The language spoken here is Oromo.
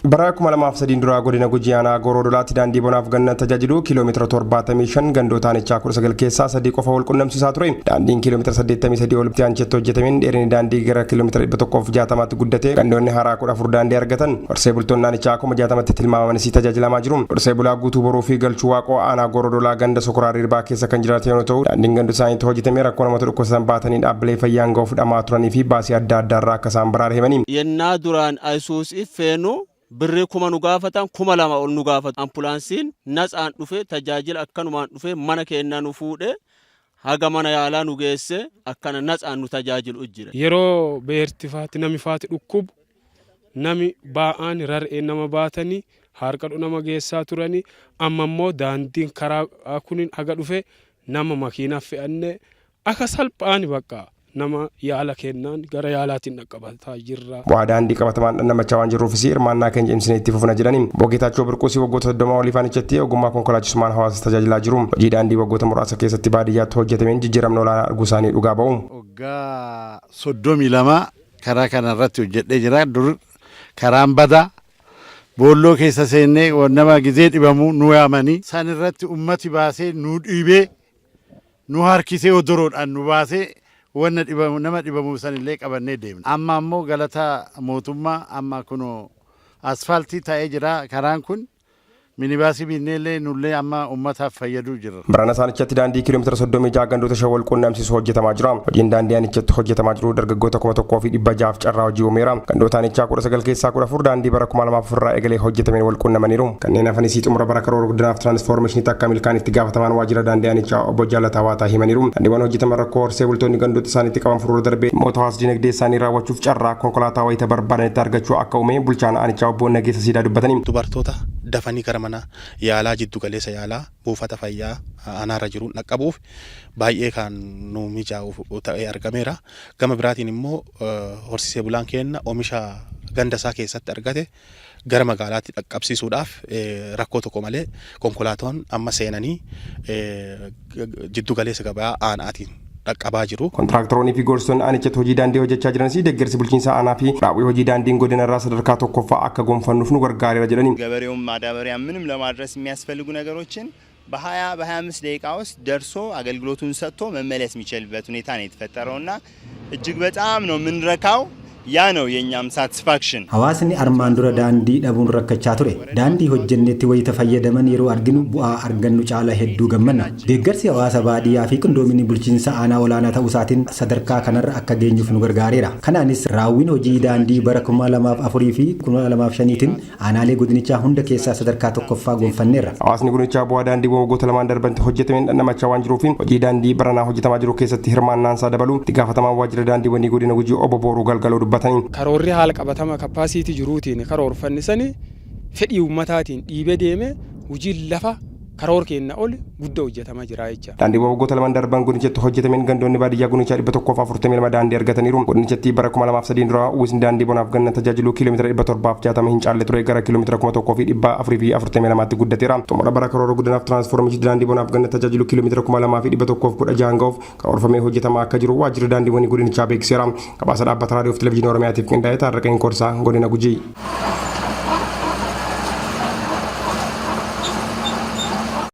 Bara 2003 dura godina Gujii aanaa Gooroodolaatti daandii bonaaf ganna tajaajilu kiiloomeetira 75 gandoota aanichaa 19 keessaa 3 qofa wal qunnamsiisaa ture. Daandiin kiiloomeetira 83 ol aanchetti hojjetameen dheerinni daandii gara kiiloomeetira 160tti guddate gandoonni haaraa 14 daandii argatan. Horsee bultoonni aanichaa 60tti tilmaamamanis tajaajilamaa jiru. Horsee bulaa guutuu boruu fi galchuu waaqoo aanaa Gooroodolaa ganda Sokoraa Rirbaa keessa kan jiraatan yoo ta'u daandiin gandoo isaaniitti hojjetamee rakkoo namoota dhukkubsatan baatanii dhaabbilee fayyaa hanga fudhamaa turanii fi baasii adda addaarraa akka isaan baraare himanii. Yennaa duraan Ayisuusii feenu birrii 1,000 nu gaafatan 2,000 ol nu gaafatan. Ambulaansiin natsaan dhufe tajaajila akkanumaan dhufe mana keenya nu fuudhe haga mana yaalaa nu geesse akkana natsaan nu tajaajilu jira. Yeroo beertifaatti nami faati dhukkubu nami baa'aan rar'ee nama baatanii harkadhu nama geessaa turanii amma immoo daandiin karaa kun haga dhufe nama makiinaa fe'annee akka salphaani bakka nama yaala kennan gara yaalaatiin dhaqqabataa jirra. Bu'aa daandii qabatamaan namachaa waan jiruufis hirmaannaa keenya cimsinee itti fufna jedhanii. Bogeetaachoo Birquusii waggoota 30 olii faanichatti ogummaa konkolaachisummaan hawaasa tajaajilaa jiru. Hojii daandii waggoota muraasa keessatti baadiyyaatti hojjetameen jijjiiramna olaanaa arguu isaanii dhugaa ba'u. Waggaa 32 karaa kanarratti hojjedhee jira. Dur karaan badaa boolloo keessa seennee nama gizee dhibamu nu yaamanii san irratti ummati baasee nu dhiibee nu harkisee odoroodhaan nu baasee wanna dhibamu nama dhibamu sanillee qabannee deemna. Amma ammoo galataa mootummaa amma kuno asfaaltii ta'ee jira karaan kun minibaasii binneellee nullee amma ummataaf fayyaduu jira. Barana isaanichatti daandii kiiloomeetira 36 gandoota 5 wal qunnamsiisu hojjetamaa jira. Hojiin daandii aanichatti hojjetamaa jiru dargaggoota 1,600 carraa hojii uumeera. Gandoota aanichaa 19 keessaa 14 daandii bara 2004 irraa eegalee hojjetameen wal qunnamaniiru. Kanneen hafanis xumura bara karoora guddinaaf tiraansfoormeeshinii takka milkaan itti gaafatamaan waajjira daandii aanichaa obbo Jaalataa Waataa himaniiru. Daandiiwwan hojjetaman rakkoo horsee bultoonni gandoota isaaniitti qaban furuura darbee dhimmoota hawaasa dinagdee isaanii raawwachuuf carraa konkolaataa wayita barbaadanitti argachuu akka uume bulchaan aanichaa obbo Nageessa Siidaa dubbatanii. Dubartoota dafanii gara mana yaalaa jiddu galeessa yaalaa buufata fayyaa anaarra jiru dhaqqabuuf baay'ee kan nu mijaa'u ta'ee argameera. Gama biraatiin immoo horsiisee bulaan keenya oomisha ganda isaa keessatti argate gara magaalaatti dhaqqabsiisuudhaaf rakkoo tokko malee konkolaatoon amma seenanii jiddu galeessa gabaa aanaatiin dhaqqabaa jiru. Kontiraaktaroonni fi gorsitoonni aanichatti hojii daandii hojjechaa jiranis deeggarsi bulchiinsa aanaa fi raawwii hojii daandiin godina irraa sadarkaa tokkoffaa akka gonfannuuf nu gargaareera jedhanii. ገበሬውም ማዳበሪያ ምንም ለማድረስ የሚያስፈልጉ ነገሮችን በ20-25 ደቂቃ ውስጥ ደርሶ አገልግሎቱን ሰጥቶ መመለስ የሚችልበት ሁኔታ ነው የተፈጠረውና እጅግ በጣም ነው የምንረካው። ያ ነው የኛም ሳቲስፋክሽን። Hawaasni armaan dura daandii dhabuun rakkachaa ture. Daandii hojjennetti wayita fayyadaman yeroo arginu bu'aa argannu caala hedduu gammanna. Deeggarsi hawaasa baadiyyaa fi qindoominni bulchiinsa aanaa olaanaa ta'uu isaatiin sadarkaa kanarra akka geenyuuf nu gargaareera. Kanaanis raawwiin hojii daandii bara 2004 fi 2005tiin aanaalee godinichaa hunda keessaa sadarkaa tokkoffaa gonfanneerra. Hawaasni godinichaa bu'aa daandii waggoota lamaan darban hojjetameen namachaa waan jiruuf hojii daandii baranaa hojjetamaa jiru keessatti hirmaannaan isaa dabalu itti gaafatamaan waajjira daandiiwwanii godina Gujii obbo Booruu Galgaloo karoorri haala qabatama kapaasitii jiruutiin karoorfannisanii fedhii ummataatiin dhiibee deeme hojii lafa karoor keenya ol guddaa hojjetamaa jira jecha. Daandiiwwan waggoota lamaan darban godinichatti hojjetameen gandoonni baadiyyaa godinichaa 142 daandii argataniiru. Godinichatti bara 2003 dura uwwisni daandii bonaaf ganna tajaajilu kiiloomeetira 760 hin caalle ture gara kiiloomeetira 1,442tti guddateera. Xumura bara karoora guddinaaf tiraansfoormeeshinii daandii bonaaf ganna tajaajilu kiiloomeetira 2,116 ga'uuf karoorfamee hojjetamaa akka jiru waajjirri daandiiwwanii godinichaa beeksiseera. Gabaasa dhaabbata raadiyoo fi televezyiinii Oromiyaatiif qindaa'e Taarraqeen Korsaa godina Gujii.